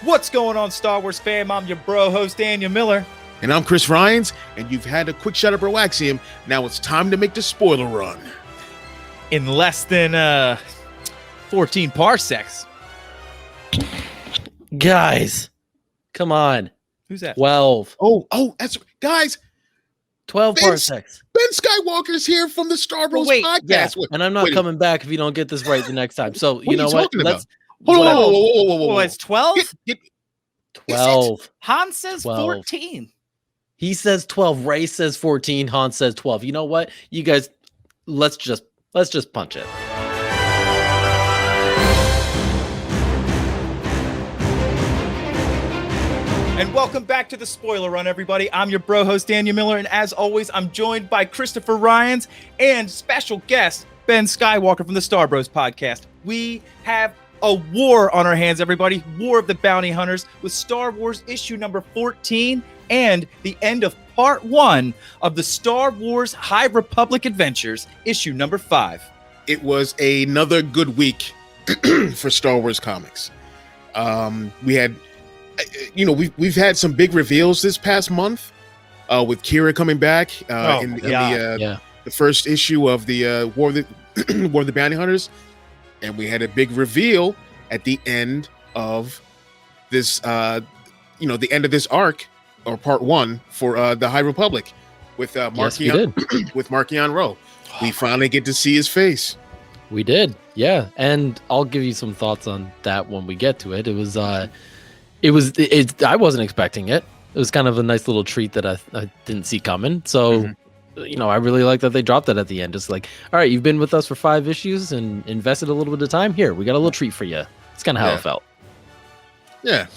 What's going on, Star Wars fam? I'm your bro host, Daniel Miller. And I'm Chris Ryans, and you've had a quick shot of BROAXIUM. Now it's time to make the spoiler run. In less than 14 parsecs. Guys, come on. Who's that? 12. Oh, that's guys. 12 parsecs. Ben Skywalker's here from the Star Wars podcast. Yeah, and I'm not coming back if you don't get this right the next time. So, you know what? Let's hold on. Whoa. It's 12? 12. Han says 12. 14. He says 12. Ray says 14. Han says 12. You know what? You guys, let's just punch it. And welcome back to the spoiler run, everybody. I'm your bro host, Daniel Miller, and as always, I'm joined by Christopher Ryans and special guest, Ben Skywalker from the Star Bros podcast. We have a war on our hands, everybody. War of the Bounty Hunters with Star Wars issue number 14 and the end of part 1 of the Star Wars High Republic Adventures, issue number 5. It was another good week for Star Wars comics. We had, we've had some big reveals this past month with Kira coming back in the first issue of the War of the Bounty Hunters. And we had a big reveal at the end of this, the end of this arc or part 1 for the High Republic with Marchion Ro. We finally get to see his face. We did, yeah, and I'll give you some thoughts on that when we get to it. It was I wasn't expecting it. It was kind of a nice little treat that I didn't see coming. So. I really like that they dropped that at the end. It's like, all right, you've been with us for 5 issues and invested a little bit of time. Here, we got a little treat for you. It's kind of how it felt. Yeah.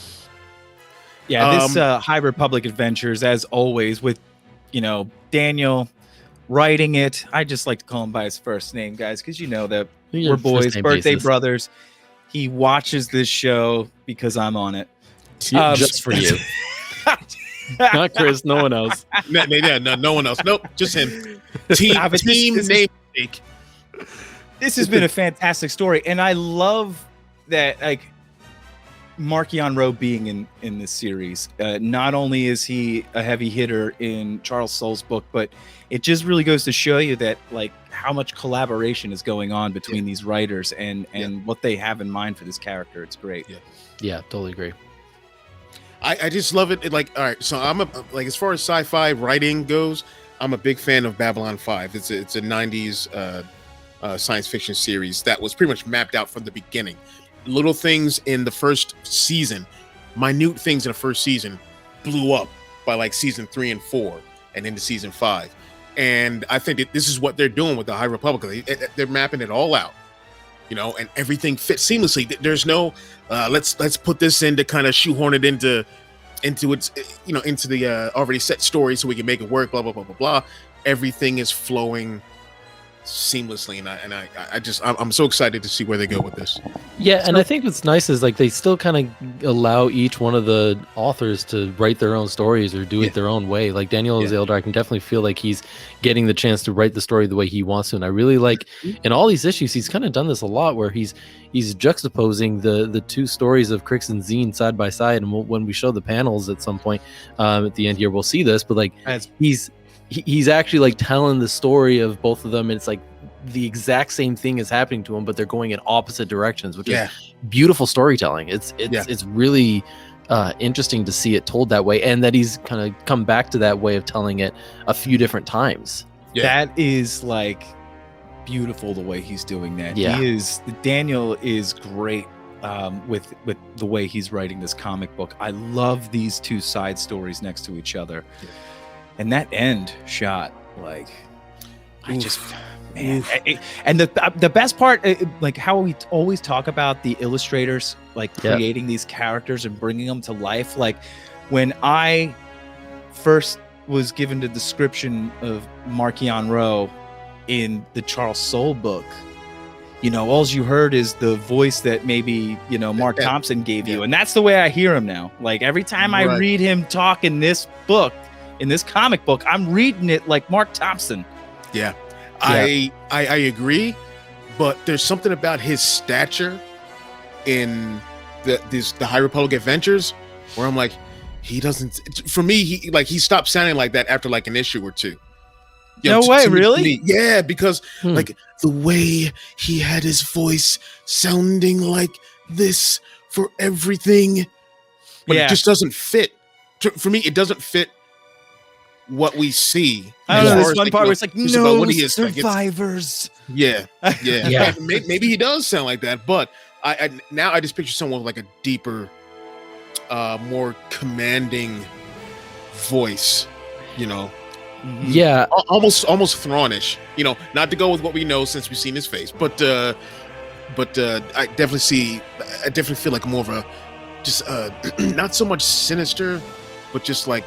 Yeah, this High Republic Adventures, as always, with, Daniel writing it. I just like to call him by his first name, guys, because you know that we're boys, birthday brothers. He watches this show because I'm on it. Just for you. Not Chris, no one else. No one else. Nope, just him. Team namesake. This has been a fantastic story, and I love that, Marchion Ro being in this series. Not only is he a heavy hitter in Charles Soule's book, but it just really goes to show you that, how much collaboration is going on between these writers and what they have in mind for this character. It's great. Yeah, totally agree. I just love it. All right, so I'm as far as sci-fi writing goes, I'm a big fan of Babylon 5. It's a 90s science fiction series that was pretty much mapped out from the beginning. Little things in the first season, minute things in the first season, blew up by season 3 and 4 and into season 5. And I think that this is what they're doing with the High Republic. They're mapping it all out. And everything fits seamlessly. There's no let's put this in to kind of shoehorn it into its into the already set story so we can make it work. Blah blah blah blah blah. Everything is flowing seamlessly, and I'm so excited to see where they go with this. Yeah, and I think what's nice is they still kind of allow each one of the authors to write their own stories or do it their own way. Like Daniel José Older, I can definitely feel like he's getting the chance to write the story the way he wants to, and I really like in all these issues he's kind of done this a lot where he's juxtaposing the two stories of Crix and Zine side by side, and when we show the panels at some point at the end here we'll see this, but he's actually telling the story of both of them, and it's the exact same thing is happening to him, but they're going in opposite directions, which is beautiful storytelling. It's really interesting to see it told that way, and that he's kind of come back to that way of telling it a few different times. That is beautiful the way he's doing that. Daniel is great with the way he's writing this comic book. I love these two side stories next to each other. And that end shot, and the best part, how we always talk about the illustrators, creating these characters and bringing them to life. When I first was given the description of Marchion Ro in the Charles Soule book, all you heard is the voice that maybe, Mark Thompson gave you. And that's the way I hear him now. Every time I read him talk in this book, in this comic book, I'm reading it like Mark Thompson. I agree, but there's something about his stature in the High Republic Adventures, where I'm like, he doesn't. For me, he stopped sounding like that after like an issue or two. No way, really? Yeah, because like the way he had his voice sounding like this for everything, but it just doesn't fit. For me, it doesn't fit what we see. I don't know, this one part where it's like, no what he is, survivors. Yeah. Maybe he does sound like that, but I now I just picture someone with like a deeper, more commanding voice, you know. Yeah, almost Thrawnish, you know, not to go with what we know since we've seen his face, but I definitely feel like more of a just not so much sinister, but just like,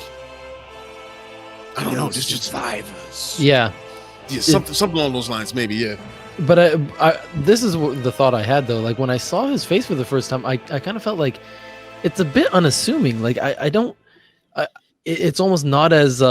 I don't know, just survivors. Yeah, something along those lines, maybe. Yeah. But this is the thought I had though. Like when I saw his face for the first time, I kind of felt like it's a bit unassuming. Like it's almost not as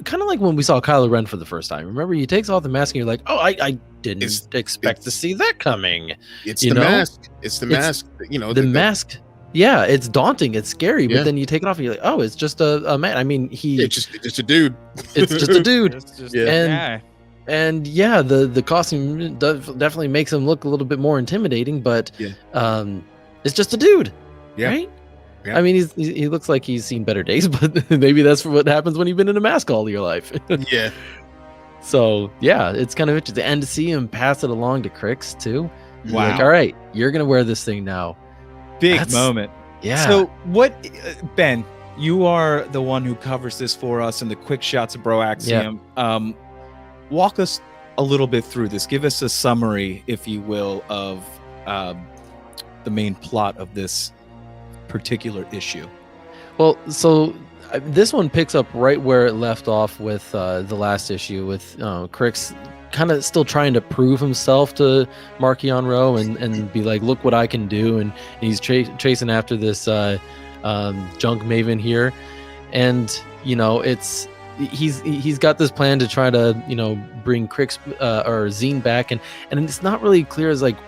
kind of like when we saw Kylo Ren for the first time. Remember, he takes off the mask and you're like, oh, I didn't expect to see that coming. It's the mask. It's the mask. You know, the mask. Yeah, it's daunting. It's scary. But then you take it off and you're like, oh, it's just a man. I mean, it's just a dude. It's just a dude. And the costume definitely makes him look a little bit more intimidating. But it's just a dude. Yeah. Right. Yeah. I mean, he looks like he's seen better days, but maybe that's what happens when you've been in a mask all your life. Yeah. So yeah, it's kind of interesting, and to see him pass it along to Crix too. Wow. Like, all right, you're gonna wear this thing now. Big moment. Yeah. So what, Ben? You are the one who covers this for us in the quick shots of BROAXIUM. Yeah. Walk us a little bit through this. Give us a summary, if you will, of the main plot of this particular issue. Well, so this one picks up right where it left off with the last issue, with Crix kind of still trying to prove himself to Marchion Ro and be like, look what I can do, and he's chasing after this junk maven here, and you know he's got this plan to try to bring Crix or Zine back, and it's not really clear as like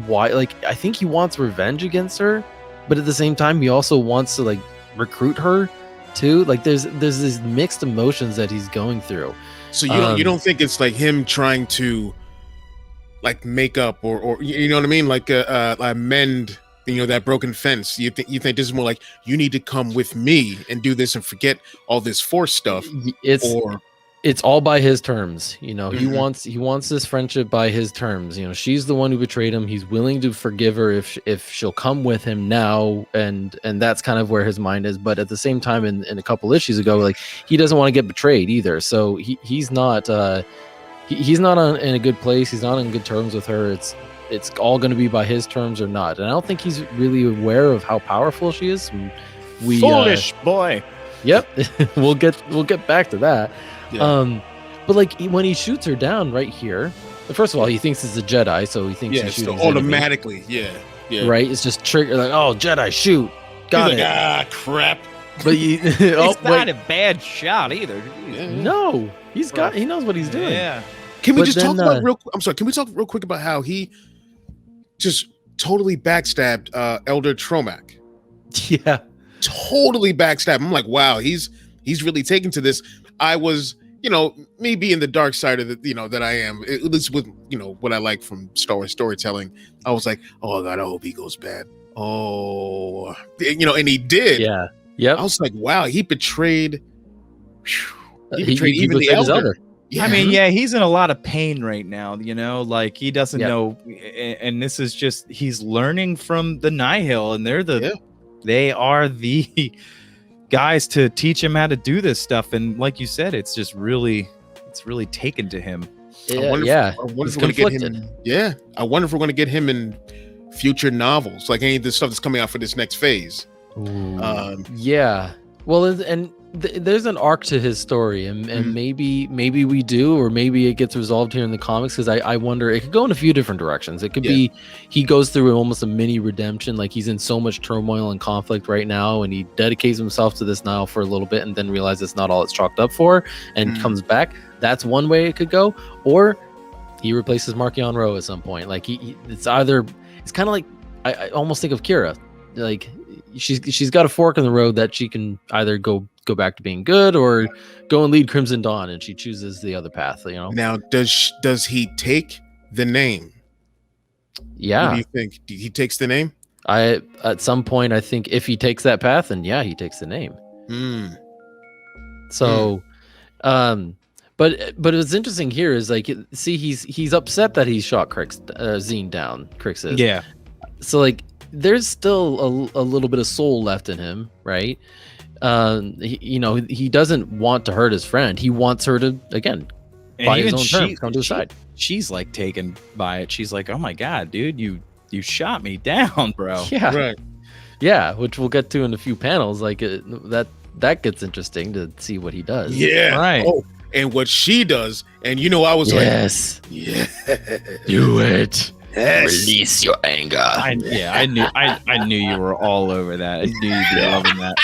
why. Like, I think he wants revenge against her, but at the same time, he also wants to like recruit her too. Like, there's these mixed emotions that he's going through. So you don't think it's like him trying to like make up or you know what I mean, like mend that broken fence? You think this is more like, you need to come with me and do this and forget all this Force stuff? It's all by his terms, He wants this friendship by his terms. She's the one who betrayed him. He's willing to forgive her if she'll come with him now, and that's kind of where his mind is. But at the same time, in a couple issues ago, like, he doesn't want to get betrayed either. So he's not he's not in a good place. He's not on good terms with her. It's all going to be by his terms or not. And I don't think he's really aware of how powerful she is. Foolish boy. Yep, we'll get back to that. Yeah. But like, when he shoots her down right here, first of all, he thinks it's a Jedi, so he thinks he's shooting automatically. Yeah. Right? It's just trigger, like, oh, Jedi, shoot. Got it. Like, crap. But it's not a bad shot either. Yeah. No, he knows what he's doing. Yeah. Can we talk about I'm sorry. Can we talk real quick about how he just totally backstabbed Elder Tromac? Yeah. Totally backstabbed. I'm like, wow, he's really taken to this. I was, me being the dark side of that I am, at least with, what I like from Star Wars storytelling. I was like, oh God, I hope he goes bad. Oh, and he did. Yeah. Yep. I was like, wow, he betrayed. He betrayed even the elder. Yeah. I mean, yeah, he's in a lot of pain right now, like, he doesn't know. And this is just, he's learning from the Nihil, and they are the guys to teach him how to do this stuff. And like you said, it's really taken to him. I wonder if we're going to get him. Yeah. I wonder if we're going to get him in future novels, like any of the stuff that's coming out for this next phase. Yeah. Well, and there's an arc to his story, and maybe we do, or maybe it gets resolved here in the comics, because I wonder, it could go in a few different directions. It could be he goes through almost a mini redemption, like he's in so much turmoil and conflict right now, and he dedicates himself to this now for a little bit, and then realizes it's not all it's chalked up for, and comes back. That's one way it could go. Or he replaces Marchion Ro at some point. Like, it's kind of like, I almost think of Kira. like she's got a fork in the road that she can either go back to being good or go and lead Crimson Dawn, and she chooses the other path. Now, does he take the name? Yeah. What do you think? He takes the name? At some point, I think if he takes that path, then yeah, he takes the name. So, but what's interesting here is like, see, he's upset that he shot Zine down. Crix is. Yeah. So like, there's still a little bit of soul left in him, right? He doesn't want to hurt his friend. He wants her to, again, by his own terms, come to his side. She's like taken by it. She's like, oh my God, dude, you shot me down, bro. Yeah. Right. Yeah, which we'll get to in a few panels. Like that gets interesting to see what he does. Yeah. Right. Oh, and what she does. And I was like, yeah, do it. Yes. Release your anger. I knew you were all over that. I knew you'd be loving that.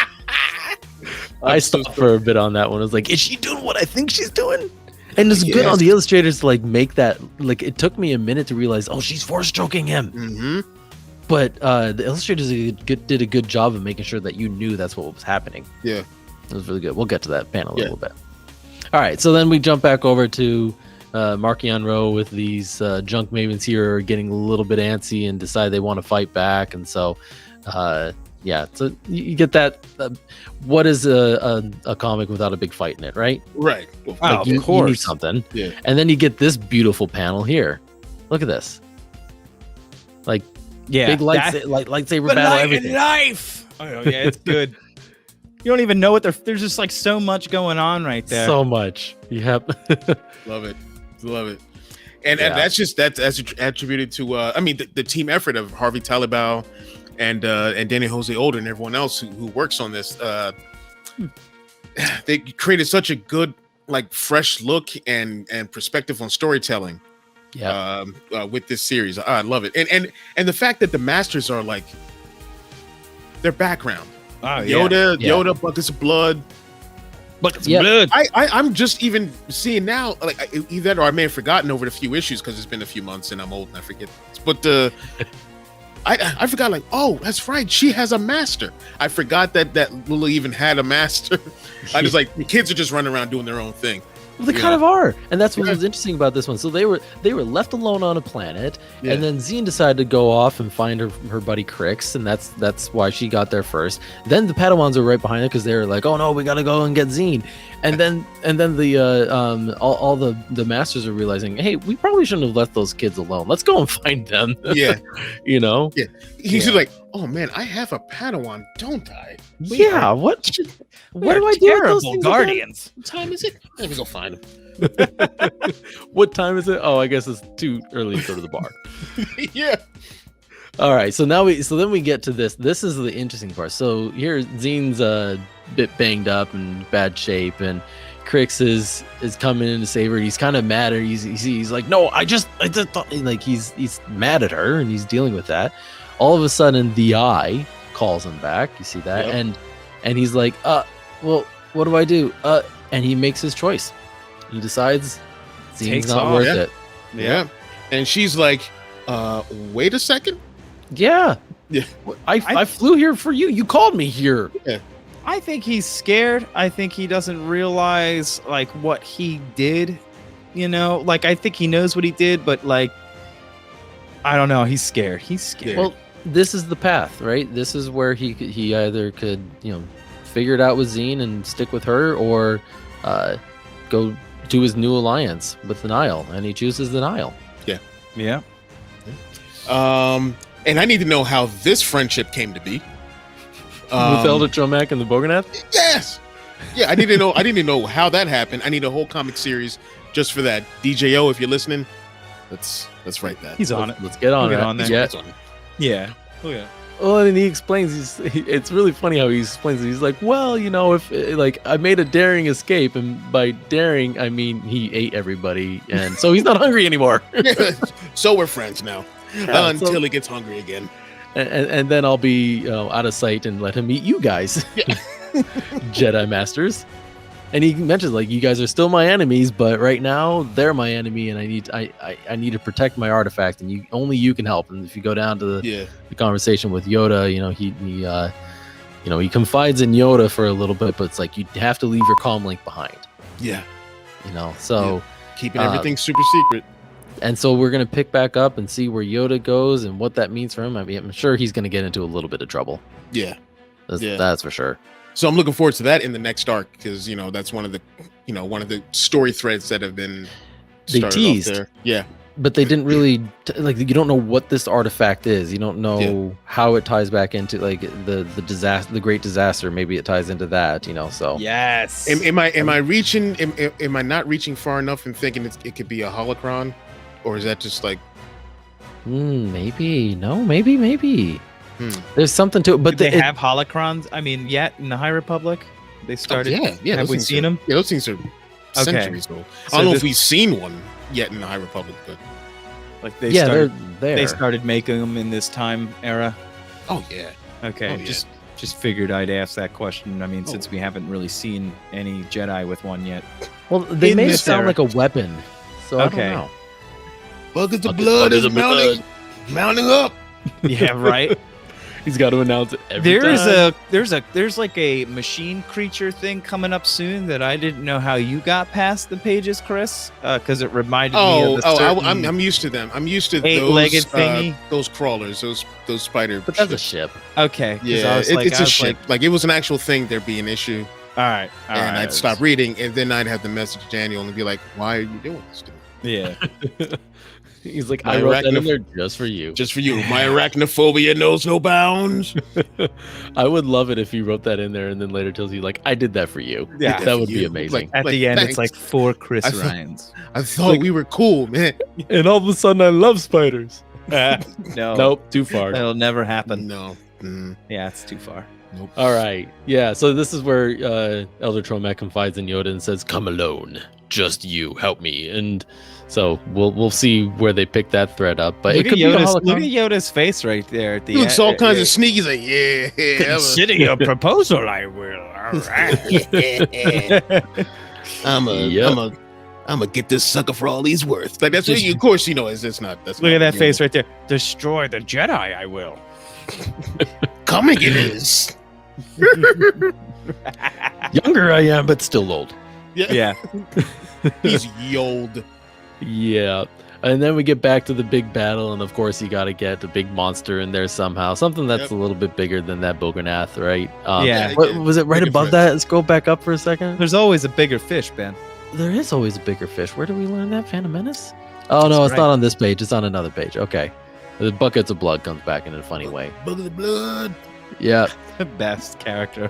I stopped for a bit on that one. I was like, is she doing what I think she's doing? And it's good Yes. on the illustrators to like make that. Like, it took me a minute to realize, oh, she's force stroking him. Mm-hmm. But the illustrators did a good job of making sure that you knew that's what was happening. Yeah. It was really good. We'll get to that panel a little bit. All right, so then we jump back over to Marchion Row with these junk mavens here getting a little bit antsy and decide they want to fight back. And so, so you get that. What is a comic without a big fight in it, right? Right. Like, of course. You need something. Yeah. And then you get this beautiful panel here. Look at this. Like, Yeah. big lightsaber battle, everything. Knife. Oh yeah, it's good. You don't even know what there's just like so much going on right there. So much. Yep. Love it. And that's attributed to the team effort of Harvey Talibau and Daniel José Older and everyone else who works on this. They created such a good, like, fresh look and perspective on storytelling. Yeah. With this series, I love it, and the fact that the masters are like their background. Oh, Yoda, buckets of blood. Blood. I'm just even seeing now, like, either, or I may have forgotten over the few issues because it's been a few months and I'm old and I forget. But I forgot, like, oh, that's right, she has a master. I forgot that Lula even had a master. I was like, the kids are just running around doing their own thing. Well, they kind of are, and that's what was interesting about this one. So they were left alone on a planet, and then Zine decided to go off and find her buddy Crix, and that's why she got there first. Then the Padawans were right behind her because they were like, "Oh no, we gotta go and get Zine," and then the all the masters are realizing, "Hey, we probably shouldn't have left those kids alone. Let's go and find them." Yeah, you know. Yeah, he's like, "Oh man, I have a Padawan, don't I?" Yeah, what do I do with those things Guardians? What time is it? Let me go find him. What time is it? Oh, I guess it's too early to go to the bar. Yeah. All right, so then we get to this. This is the interesting part. So here, Zine's a bit banged up and bad shape, and Crix is coming in to save her. He's kind of mad at her. He's like, no, I just thought, like, he's mad at her, and he's dealing with that. All of a sudden, the Eye calls him back. You see that? Yep. And he's like, well, what do I do? And he makes his choice. He decides Zine's not worth it. Yeah. And she's like, wait a second. Yeah. I flew here for you. You called me here. Yeah. I think he's scared. I think he doesn't realize, like, what he did. You know, like, I think he knows what he did, but, like, I don't know. He's scared. Well, this is the path, right? This is where he either could, figure it out with Zine and stick with her, or go to his new alliance with the Nile, and he chooses the Nile. Yeah. And I need to know how this friendship came to be. With Elder Chomak and the Boganath? Yes. Yeah, I need to know how that happened. I need a whole comic series just for that. DJO, if you're listening, let's write that. He's on it. Let's get on it. On there. Yeah. Yeah. Oh yeah. Well, and he explains. It's really funny how he explains it. He's like, well, if like I made a daring escape, and by daring I mean he ate everybody, and so he's not hungry anymore. So we're friends now, until he gets hungry again. And then I'll be out of sight and let him eat you guys, Jedi Masters. And he mentions like, you guys are still my enemies, but right now they're my enemy, and I need to protect my artifact, and only you can help. And if you go down to the conversation with Yoda, he confides in Yoda for a little bit, but it's like, you have to leave your comm link behind. Yeah. So keeping everything super secret. And so we're going to pick back up and see where Yoda goes and what that means for him. I mean, I'm sure he's going to get into a little bit of trouble. Yeah. That's for sure. So I'm looking forward to that in the next arc, because that's one of the story threads that have been teased there. Yeah. But they didn't really you don't know what this artifact is. You don't know how it ties back into like the disaster, the great disaster. Maybe it ties into that, so. Yes. Am I reaching, am I not reaching far enough and thinking it could be a holocron? Or is that just like maybe there's something to it, but they have holocrons. I mean, yet in the High Republic, they started. Yeah. Have we seen them? Yeah, those things are centuries old. I don't know if we've seen one yet in the High Republic, but like they they're there. They started making them in this time era. Oh yeah. Okay. Just figured I'd ask that question. I mean, since we haven't really seen any Jedi with one yet. Well, they made it sound like a weapon, so I don't know. Buckets of blood is mounting up. Yeah, right. He's got to announce it every time. There's like a machine creature thing coming up soon that I didn't know how you got past the pages, Chris, because it reminded me of I'm used to them. I'm used to eight-legged thingy, those crawlers, those spider. But that's a ship. Okay, yeah, it's a ship. Like it was an actual thing. There'd be an issue. All right, and I'd stop reading, and then I'd have to message Daniel and be like, "Why are you doing this to me?" Yeah. He's like, I wrote that in there just for you. Just for you. My arachnophobia knows no bounds. I would love it if he wrote that in there and then later tells you, like, I did that for you. Yeah. That would be amazing. At the end, it's like for Chris Ryans. I thought we were cool, man. And all of a sudden, I love spiders. No. Nope, too far. That'll never happen. No. Yeah, it's too far. Nope. All right. Yeah, so this is where Elder Tromac confides in Yoda and says, come alone. Just you. Help me. And so we'll see where they pick that thread up. But look at Yoda's face right there at the end. He looks all kinds of sneaky. He's like, yeah. Consider your proposal, I will. All right. I'm gonna get this sucker for all he's worth. Like that's what of course it's not. That's look at that face right there. Destroy the Jedi, I will. Coming it is. Younger I am, but still old. Yeah. He's old. Yeah. And then we get back to the big battle, and of course you got to get a big monster in there somehow. Something that's a little bit bigger than that Bogonath, right? What was it right above that? Let's go back up for a second. There's always a bigger fish, Ben. There is always a bigger fish. Where do we learn that? Phantom Menace? Oh, no, it's not on this page. It's on another page. Okay. The buckets of blood comes back in a funny way. Buckets of blood. Yeah. The best character.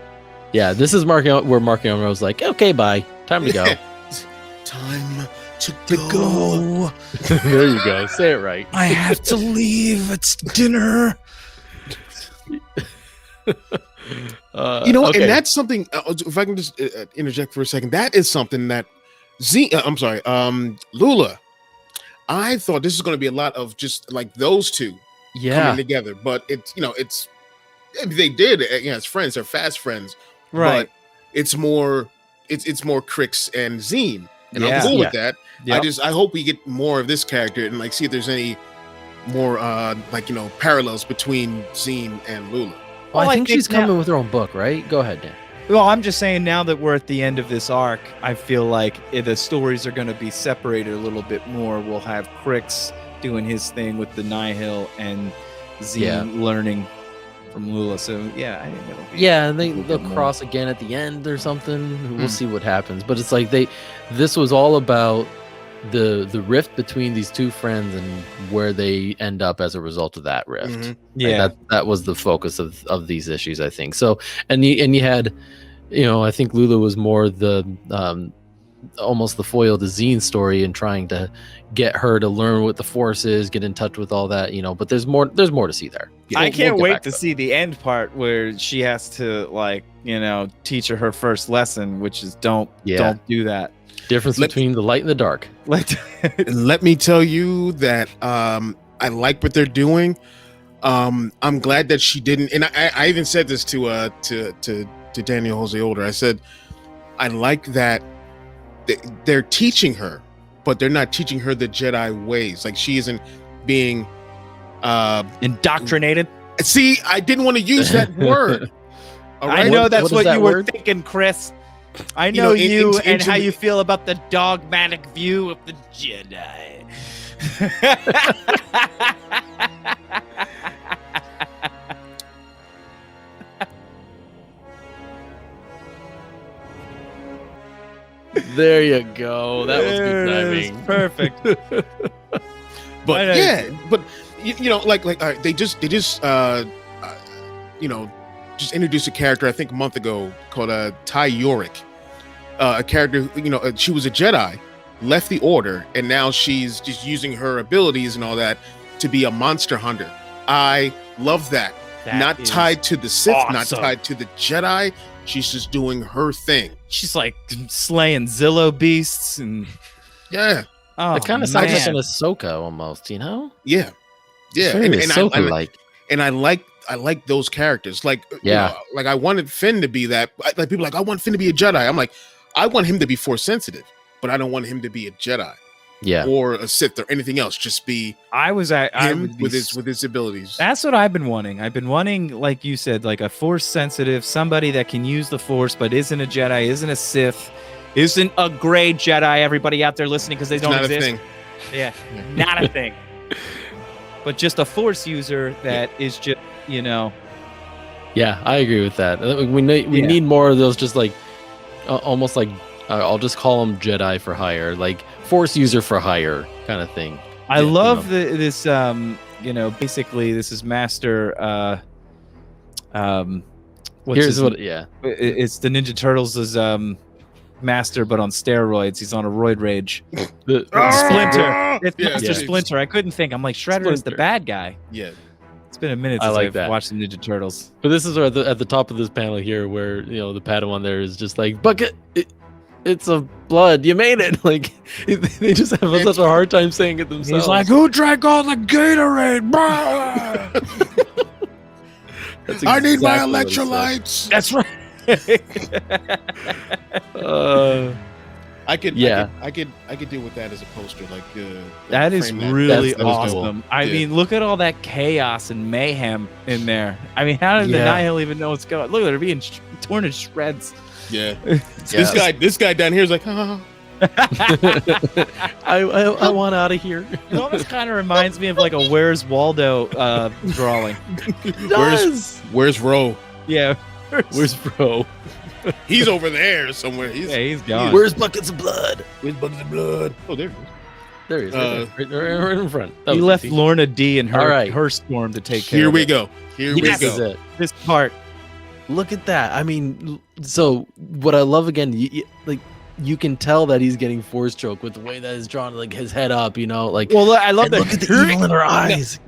Yeah, this is where Mark Yamaro's like, okay, bye. Time to go. Time to go. There you go. Say it right. I have to leave. It's dinner. And that's something. If I can just interject for a second, that is something that Lula. I thought this is going to be a lot of just like those two coming together, but it's they did as friends, they're fast friends, right? But it's more Crix and Zine, and I'm cool with that. Yep. I hope we get more of this character and like see if there's any more parallels between Zine and Lula. Well, I think she's coming with her own book, right? Go ahead, Dan. Well, I'm just saying now that we're at the end of this arc, I feel like the stories are going to be separated a little bit more. We'll have Crix doing his thing with the Nihil and Zine learning from Lula. So, I think it'll be... Yeah, they'll cross again at the end or something. We'll see what happens. But it's like this was all about the rift between these two friends and where they end up as a result of that rift. Mm-hmm. Yeah, that was the focus of these issues, I think. So, and you had, I think Lula was more the almost the foil to Zine's story and trying to get her to learn what the Force is, get in touch with all that, But there's more to see there. I can't wait to see the end part where she has to teach her first lesson, which is don't do that. Difference between the light and the dark. Let me tell you that I like what they're doing. I'm glad that she didn't, and I even said this to Daniel José Older. I said, I like that they're teaching her, but they're not teaching her the Jedi ways. Like she isn't being indoctrinated. See, I didn't want to use that word. All right? I know that's what you were word? thinking, Chris. I know in and how you feel about the dogmatic view of the Jedi. There you go. That was good timing. Perfect. But yeah, but you know, like all right, they just you know, just introduced a character I think a month ago called Ty Yorick, a character, you know, she was a Jedi, left the Order, and now she's just using her abilities and all that to be a monster hunter. I love that. Not tied to the Sith, not tied to the Jedi. She's just doing her thing. She's like slaying Zillo beasts and yeah. Oh, it kind of sounds like an Ahsoka almost, you know? Yeah, yeah. And Ahsoka-like. And I like those characters. Like, yeah, you know, like I wanted Finn to be that. Like people are like, I want Finn to be a Jedi. I'm like, I want him to be Force sensitive, but I don't want him to be a Jedi. Yeah, or a Sith or anything else. Just be him with his abilities. That's what I've been wanting. I've been wanting, like you said, like a Force sensitive, somebody that can use the Force but isn't a Jedi, isn't a Sith, isn't a gray Jedi. Everybody out there listening because they don't exist. Not a thing. Yeah, not a thing. But just a Force user that is just, you know. Yeah, I agree with that. We need more of those, just like almost like I'll just call them Jedi for hire, like Force user for hire kind of thing. I love this. You know, basically, this is Master. It's the Ninja Turtles' Master, but on steroids. He's on a roid rage. Splinter. It's Master Splinter. I couldn't think. I'm like, Shredder is the bad guy. Yeah. It's been a minute since I've watched the Ninja Turtles. But this is at the top of this panel here, where you know the Padawan there is just like, Bucket, it's a blood. You made it. Like they just have such a hard time saying it themselves. He's like, who drank all the Gatorade? I need my electrolytes. That's right. I could deal with that as a poster. Like that is really that's awesome. Cool. I mean, look at all that chaos and mayhem in there. I mean, how did the Nihil even know what's going on? Look, they're being torn to shreds. Yeah. This guy down here is like, oh. I want out of here. It almost kind of reminds me of like a Where's Waldo drawing. It does. Where's Ro? Yeah. Where's Bro? He's over there somewhere. He's gone. Where's Buckets of Blood? Where's Buckets of Blood? Oh, there he is. There he is. Right in front. He left Lorna D and her storm to take care of it. Here we go. This is it. This part. Look at that. I mean, so what I love again, you can tell that he's getting force choke with the way that is drawn, like his head up, you know, like. Well, I love that. Look at the evil in her eyes.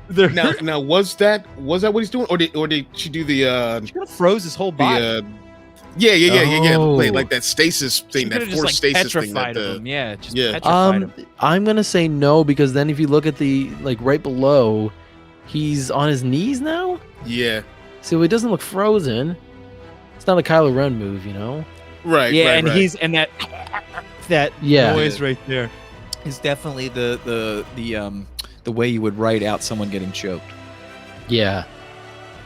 Now was that what he's doing, or did she do the? She could have froze his whole body. Yeah. Like that stasis thing, that force stasis thing. Petrified him. I'm gonna say no, because then if you look at the right below, he's on his knees now. Yeah. So he doesn't look frozen. It's not a Kylo Ren move, you know. Right. Yeah, right, and right. he's that noise right there is definitely the way you would write out someone getting choked. Yeah.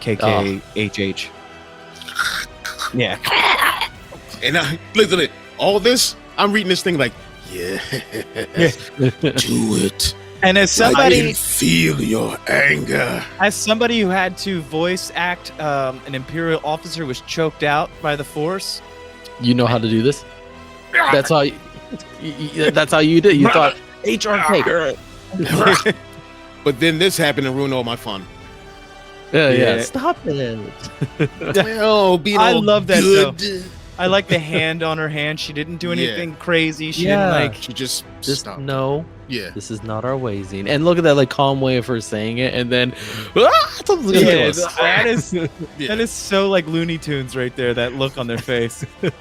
KKHH. Yeah. And look at it. All this, I'm reading this thing like, do it. And as somebody, I can feel your anger. As somebody who had to voice act an Imperial officer who was choked out by the Force, you know how to do this. That's how. That's how you did. You thought HRK. But then this happened and ruined all my fun. Yeah. Stop it. I love that though. I like the hand on her hand. She didn't do anything crazy. She didn't She just stopped. No. Yeah. This is not our way, Zine. And look at that calm way of her saying it, and then that is so like Looney Tunes right there. That look on their face. With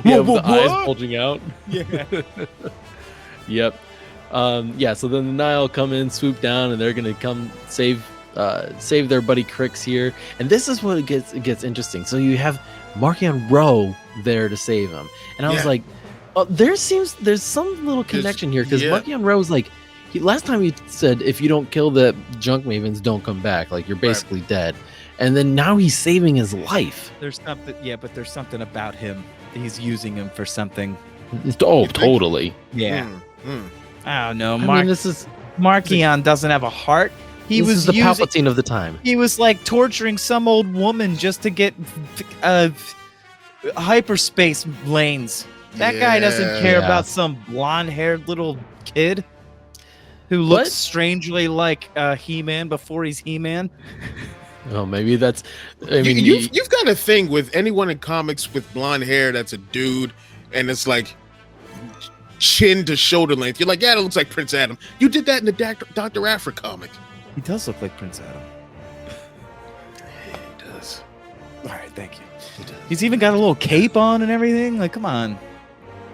the eyes bulging out. Yeah. Yep. So then the Nihil come in, swoop down, and they're gonna come save their buddy Crix here. And this is what it gets interesting. So you have Marchion Ro there to save him. And I was like, oh, there's some little connection here, because Marky on Rose, like, last time he said, if you don't kill the junk mavens, don't come back. Like, you're basically dead. And then now he's saving his life. There's something, but there's something about him. He's using him for something. Oh, totally. Yeah. I don't know. I mean, this is Markion doesn't have a heart. He was the Palpatine of the time. He was like torturing some old woman just to get hyperspace lanes. That guy doesn't care about some blonde-haired little kid who looks strangely like He-Man before he's He-Man. Oh, maybe that's. I mean, you've got a thing with anyone in comics with blonde hair that's a dude, and it's like chin to shoulder length. You're like, yeah, that looks like Prince Adam. You did that in the Dr. Aphra comic. He does look like Prince Adam. He does. All right, thank you. He's even got a little cape on and everything. Like, come on.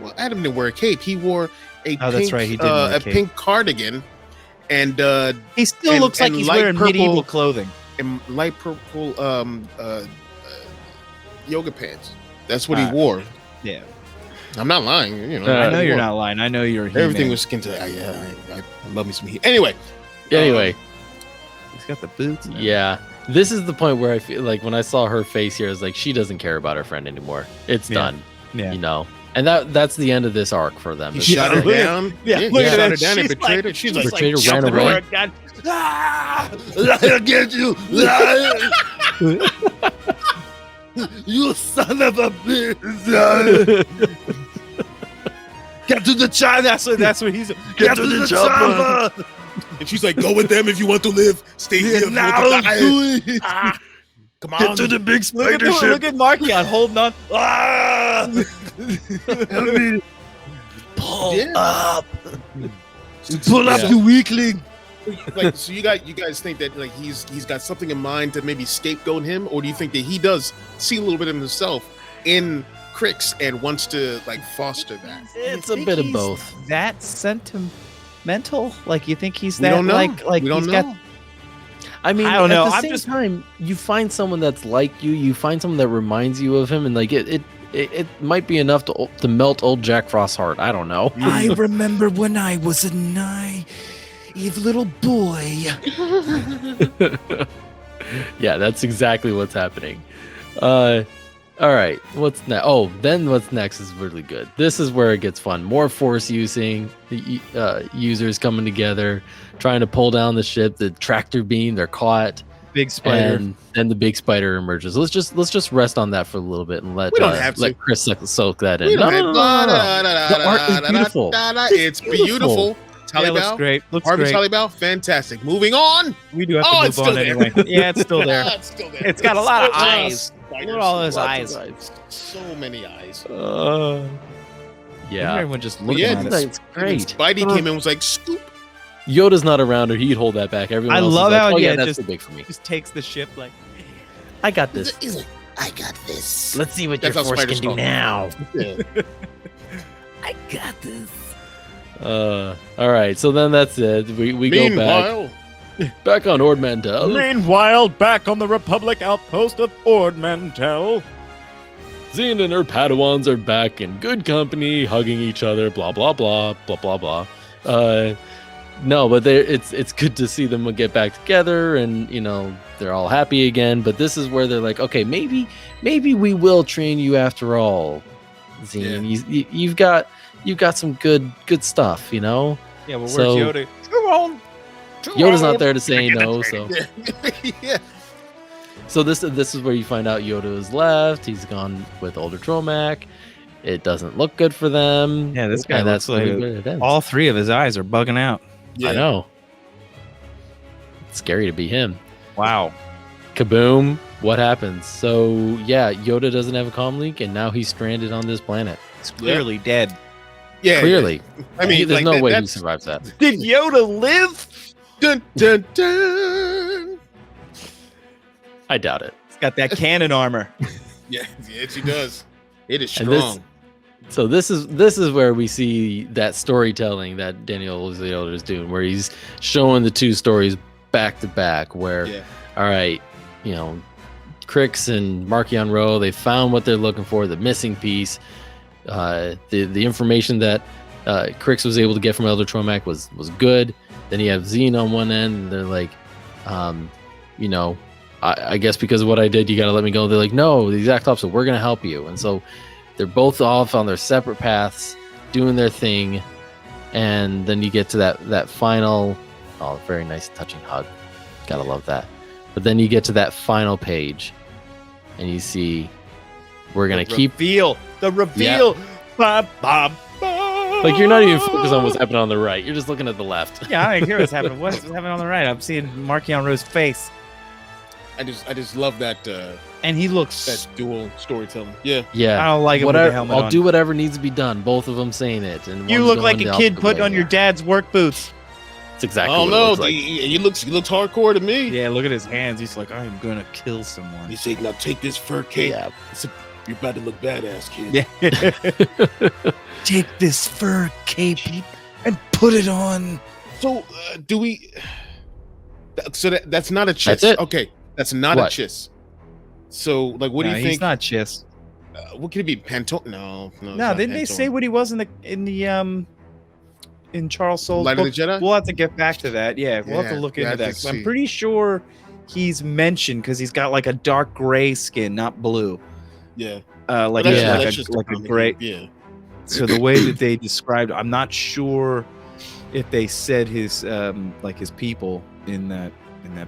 Well, Adam didn't wear a cape. He wore a that's right. He did wear a pink cardigan, and he still looks like he's wearing medieval clothing. And light purple yoga pants. That's what he wore. Yeah. I'm not lying. You know, I know you're not lying. I know you're He-Man. Everything was skin to I love me some He. Anyway. He's got the boots. Yeah. This is the point where I feel like when I saw her face here, I was like, she doesn't care about her friend anymore. It's done. Yeah. You know? And that's the end of this arc for them. He shot her down. Yeah. Look at her that. down and betrayed her. She's like, ran away. I'll get you. You son of a bitch. Get to the chopper. That's what he's. Get to the chopper. And she's like, go with them if you want to live. Stay here. Now do it. Come on. Get to the big spider ship. Look at Markion holding on. Pull up. Pull up, you weakling. Like, so you guys think that like he's got something in mind to maybe scapegoat him, or do you think that he does see a little bit of himself in Crix and wants to like foster that? It's a bit of both. That sentimental? Like, you think he's that? We don't know. Like we don't he's know. got. I mean, I don't know. At the same time, you find someone that's like you. You find someone that reminds you of him, and like it might be enough to melt old Jack Frost's heart. I don't know. I remember when I was a naive little boy. Yeah, that's exactly what's happening. All right, what's next? Oh, then what's next is really good. This is where it gets fun. More force using, the users coming together, trying to pull down the ship. The tractor beam, they're caught. Big spider, and then the big spider emerges. Let's just rest on that for a little bit and let Chris soak that in. No. The art is beautiful. It's beautiful. Yeah, looks great. Harvey Talibal, fantastic. Moving on. We do have to move on anyway. Yeah, it's still there. It's still there. It's got a lot of eyes. Look at all those eyes. So many eyes. Yeah. Everyone just looking at it. It's great. Spidey came in and was like, scoop. Yoda's not around, or he'd hold that back. Everyone else love is like, how that's just too big for me. Just takes the ship like, I got this. I got this. Let's see what That's your how force spiders can do talk. now. Yeah. I got this. All right, so then that's it. We go back on Ord Mantell. Meanwhile, back on the Republic outpost of Ord Mantell, Zine and her Padawans are back in good company, hugging each other. Blah blah blah blah blah blah. No, but it's good to see them get back together, and you know they're all happy again. But this is where they're like, okay, maybe we will train you after all, Zine. Yeah. You've got some good stuff, you know. Yeah, well, where's Yoda? Yoda's not there to say no, so yeah. So this is where you find out Yoda is left. He's gone with older Tromac. It doesn't look good for them. Yeah, this guy looks like all three of his eyes are bugging out. Yeah. I know. It's scary to be him. Wow. Kaboom. What happens? So, yeah, Yoda doesn't have a comm link, and now he's stranded on this planet. He's clearly dead. Yeah. Clearly. Yeah. I mean, there's no way he survives that. Did Yoda live? Dun, dun, dun. I doubt it. He's got that cannon armor. Yeah, he does. It is strong. So this is where we see that storytelling that Daniel José Older is doing, where he's showing the two stories back to back. Where, all right, you know, Crix and Marchion Ro, they found what they're looking for, the missing piece. The information that Crix was able to get from Elder Tromac was good. Then you have Zine on one end, and they're like, you know, I guess because of what I did, you got to let me go. They're like, no, the exact opposite. We're going to help you. And so they're both off on their separate paths, doing their thing. And then you get to that final, very nice touching hug. Gotta love that. But then you get to that final page, and you see we're going to keep... The reveal! Yeah. Ba, ba, ba. Like, you're not even focused on what's happening on the right. You're just looking at the left. Yeah, I hear what's happening. What's happening on the right? I'm seeing Marchion Ro's face. I just love that And he looks... that dual storytelling. Yeah. Yeah. I don't like it with the helmet I'll on. do whatever needs to be done. Both of them saying it. And You one's look like going a the kid opposite putting way. on your dad's work boots. It's exactly Oh what it no, looks like. he looks hardcore to me. Yeah, look at his hands. He's like, I am gonna kill someone. He's saying, "Now take this fur cape. Yeah. You're about to look badass, kid." Yeah. Take this fur cape and put it on. So do we? So that's not a chiss. That's it. Okay, that's not What? a chiss. So like, what do you He's think? not Chiss. What could it be? Panto? No. No, didn't they say what he was in Charles Soule's Light of book? the Jedi? We'll have to get back to that. Yeah, we'll have to Yeah, look yeah, I into have that. to I'm see. pretty sure he's mentioned because he's got like a dark gray skin, not blue. Yeah. Like That's- Yeah. that's just like a comic gray. book, Yeah. So the way that they described, I'm not sure if they said his like his people in that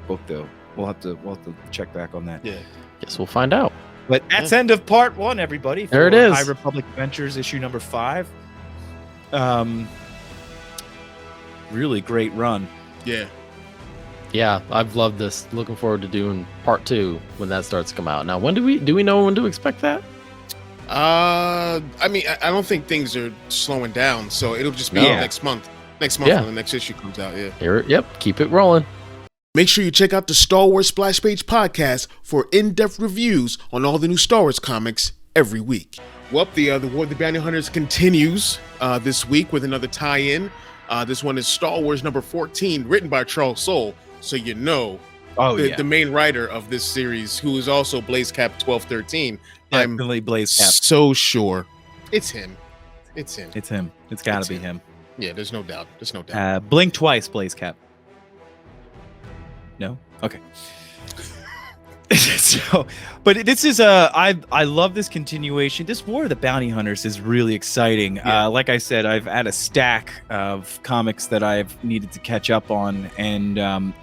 book though. We'll have to check back on that. Yeah. Guess we'll find out. But that's end of part 1, everybody. There it for is. High Republic Adventures issue number 5. Really great run. Yeah. Yeah, I've loved this. Looking forward to doing part 2 when that starts to come out. Now, when do we know when to expect that? I mean, I don't think things are slowing down, so it'll just be No. next month. Next month Yeah. when the next issue comes out. Yeah. Yep, keep it rolling. Make sure you check out the Star Wars Splash Page podcast for in-depth reviews on all the new Star Wars comics every week. Well, the War of the Bounty Hunters continues this week with another tie-in. This one is Star Wars number 14, written by Charles Soule. So you know the main writer of this series, who is also Blaze Cap 1213. Definitely Blaze Cap. So sure it's him. It's him. It's him. It's got It's to be him. him. Yeah, there's no doubt. There's no doubt. Blink twice, Blaze Cap. No? Okay. So, but this is I love this continuation. This War of the Bounty Hunters is really exciting. Yeah. Like I said, I've had a stack of comics that I've needed to catch up on, and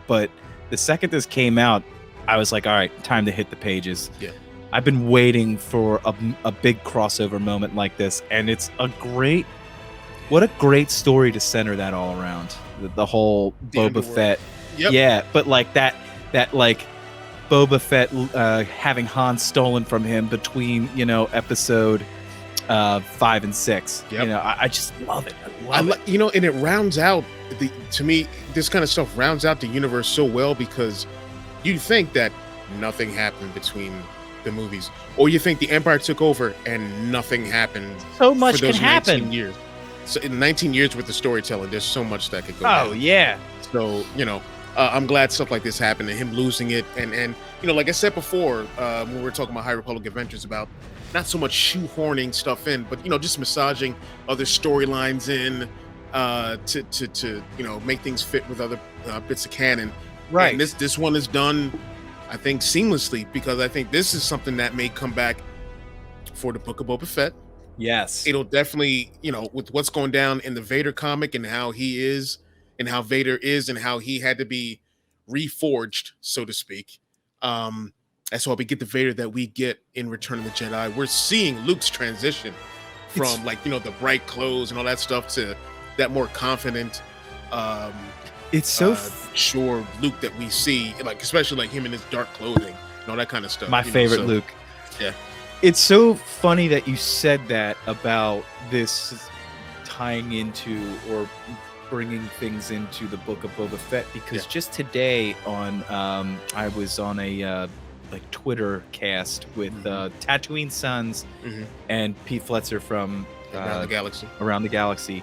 but the second this came out, I was like, all right, time to hit the pages. Yeah. I've been waiting for a big crossover moment like this, and it's what a great story to center that all around. The whole The Boba underworld. Fett. Yep. Yeah, but like that like Boba Fett having Han stolen from him between, episode 5 and 6. Yep. I just love it. I love it. And it rounds out to me, this kind of stuff rounds out the universe so well, because you think that nothing happened between the movies, or you think the Empire took over and nothing happened. So much for those can happen. 19 years. So in 19 years worth of storytelling, there's so much that could go. Oh down. yeah. So I'm glad stuff like this happened, and him losing it, and like I said before, when we were talking about High Republic Adventures, about not so much shoehorning stuff in, but just massaging other storylines in to make things fit with other bits of canon. Right. And this one is done, I think, seamlessly, because I think this is something that may come back for the Book of Boba Fett. Yes. It'll definitely, with what's going down in the Vader comic and how he is, and how Vader is, and how he had to be reforged, so to speak. That's why we get the Vader that we get in Return of the Jedi. We're seeing Luke's transition from the bright clothes and all that stuff to that more confident, it's so sure Luke that we see, especially him in his dark clothing and all that kind of stuff. my favorite Luke. Yeah. It's so funny that you said that about this tying into or bringing things into the Book of Boba Fett, because just today on I was on a Twitter cast with Tatooine Sons and Pete Fletcher from Around the Galaxy,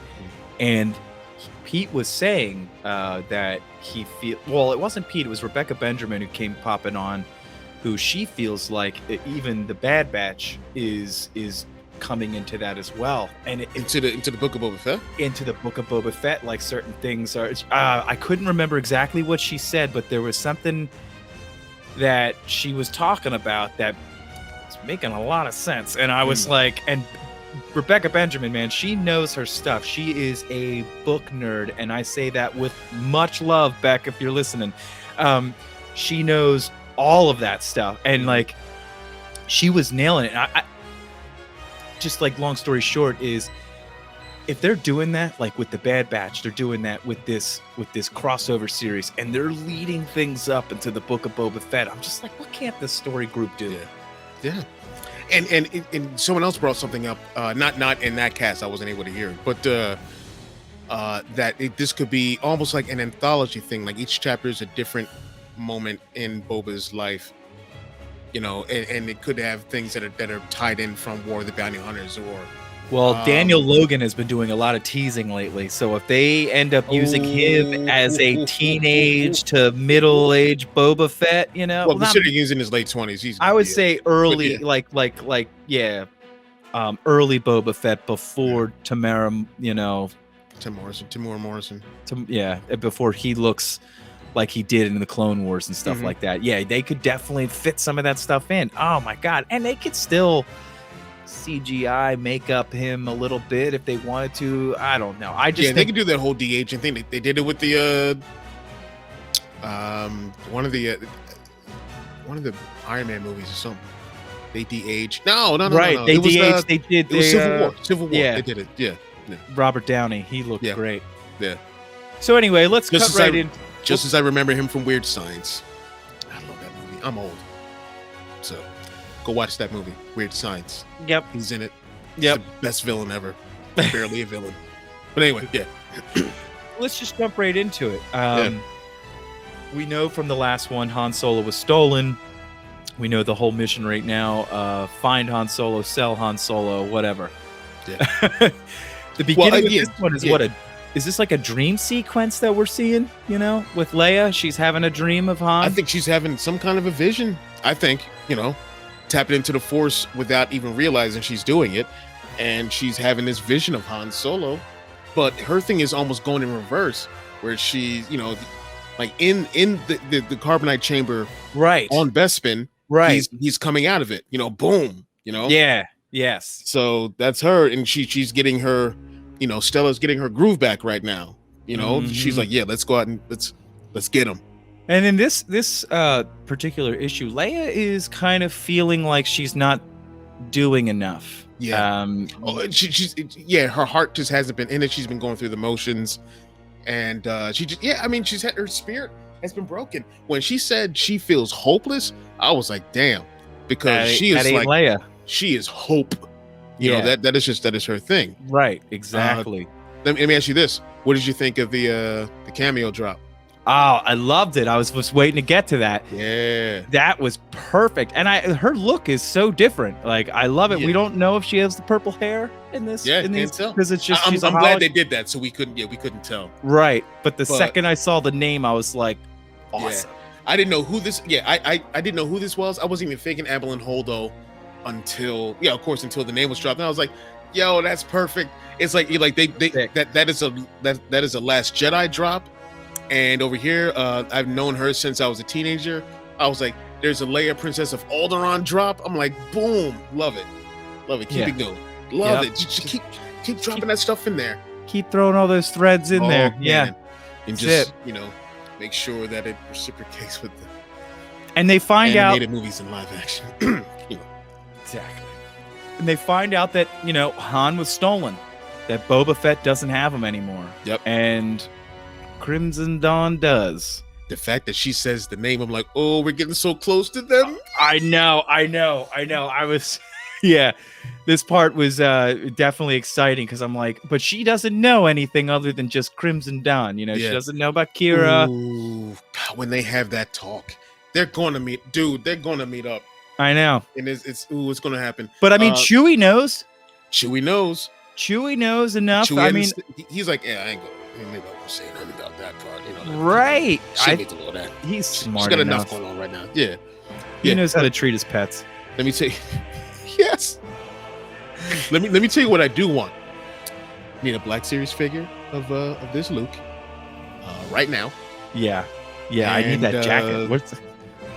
and Pete was saying that it wasn't Pete, it was Rebecca Benjamin who came popping on, who she feels like even the Bad Batch is coming into that as well, and into the Book of Boba Fett. Into the Book of Boba Fett, like certain things are. I couldn't remember exactly what she said, but there was something that she was talking about that was making a lot of sense, and I was like, and Rebecca Benjamin, man, she knows her stuff. She is a book nerd, and I say that with much love, Beck, if you're listening. She knows all of that stuff, and like she was nailing it. I just like, long story short is, if they're doing that like with the Bad Batch, they're doing that with this crossover series, and they're leading things up into the Book of Boba Fett. I'm just like, what can't this story group do? Yeah. And someone else brought something up, not in that cast, I wasn't able to hear it, but this could be almost like an anthology thing. Like each chapter is a different moment in Boba's life, you know, and it could have things that are tied in from War of the Bounty Hunters or. Well, Daniel Logan has been doing a lot of teasing lately, so if they end up using him as a teenage to middle-aged Boba Fett, you know, well, considering he's in his late 20s, I would say early, early Boba Fett before Tamara, you know, Tamora Morrison, before he looks like he did in the Clone Wars and stuff like that. Yeah, they could definitely fit some of that stuff in. Oh my God, and they could still CGI make up him a little bit if they wanted to. I don't know. I just think they could do that whole de-aging thing. They did it with the one of the Iron Man movies or something. They de-aged. No. Right. They de-aged. They did. It was Civil War. Yeah. They did it. Yeah. Robert Downey. He looked great. Yeah. So anyway, let's cut right in. Just as I remember him from Weird Science. I love that movie. I'm old, so go watch that movie, Weird Science. Yep. He's in it. Yep. He's the best villain ever. Barely a villain. But anyway, yeah. Let's just jump right into it. We know from the last one, Han Solo was stolen. We know the whole mission right now. Find Han Solo, sell Han Solo, whatever. Yeah. The beginning of this one is is this like a dream sequence that we're seeing, you know, with Leia? She's having a dream of Han? I think she's having some kind of a vision. I think, you know, tapping into the Force without even realizing she's doing it. And she's having this vision of Han Solo. But her thing is almost going in reverse, where she's, you know, like in the carbonite chamber on Bespin, he's coming out of it, you know, boom, you know? Yeah, yes. So that's her, and she's getting her, you know, Stella's getting her groove back right now. You know, she's like, yeah, let's go out and let's get him. And in this particular issue, Leia is kind of feeling like she's not doing enough. Yeah. She's her heart just hasn't been in it. She's been going through the motions, and she's had, her spirit has been broken. When she said she feels hopeless, I was like, damn, because she is like Leia. She is hope. You know, that is her thing. Right, exactly. Let me ask you this. What did you think of the cameo drop? Oh, I loved it. I was just waiting to get to that. Yeah. That was perfect. And her look is so different. Like, I love it. Yeah. We don't know if she has the purple hair in this. Yeah, because it's just I'm glad they did that, so we couldn't tell. Right. But second I saw the name, I was like, awesome. Yeah. I didn't know who this I didn't know who this was. I wasn't even thinking Amberlyn Holdo until the name was dropped. And I was like, yo, that's perfect. It's like they that is a Last Jedi drop. And over here, I've known her since I was a teenager. I was like, there's a Leia Princess of Alderaan drop. I'm like, boom, love it. Keep it going. Love it. Just keep dropping that stuff in there. Keep throwing all those threads in there. Man. Yeah. And just, you know, make sure that it reciprocates with the and they find animated movies and live action. You know. Exactly. And they find out that, you know, Han was stolen, that Boba Fett doesn't have him anymore. Yep. And Crimson Dawn does. The fact that she says the name, I'm like, oh, we're getting so close to them. I know. I was, this part was definitely exciting because I'm like, but she doesn't know anything other than just Crimson Dawn. You know, she doesn't know about Kira. Ooh, when they have that talk, they're going to meet, dude, they're going to meet up. I know. And it's going to happen. But I mean, Chewie knows. Chewie knows enough. I mean, he's like, yeah, I ain't going. Maybe I won't say nothing about that part. You know, right? She needs a little of that. He's smart. She's got enough going on right now. Yeah. He knows how to treat his pets. Let me tell you. Yes. Let me tell you what I do want. Need a Black Series figure of this Luke right now. Yeah. I need that jacket.